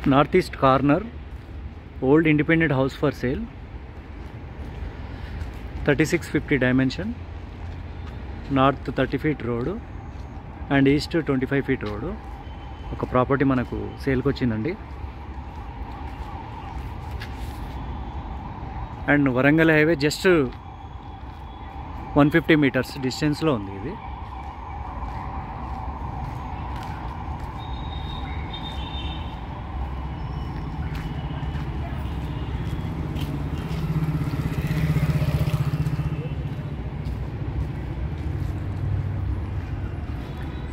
North east corner old independent house for sale, 3650 dimension, north 30 feet road and east 25 feet road. ఒక property మనకు సేల్కి వచ్చిందండి. And Warangal highway just 150 metres డిస్టెన్స్లో ఉంది ఇది.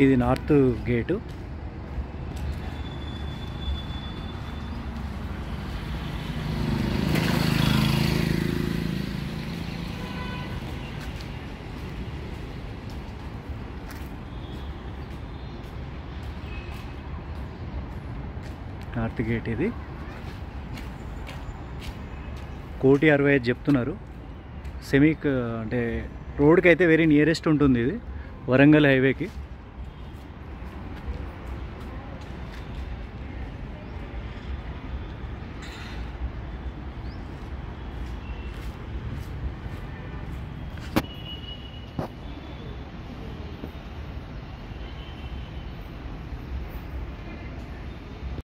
ఇది నార్త్ గేటు. నార్త్ గేట్ ఇది. 1,65,00,000 చెప్తున్నారు. సెమీ అంటే రోడ్కి అయితే వెరీ నియరెస్ట్ ఉంటుంది ఇది వరంగల్ హైవేకి.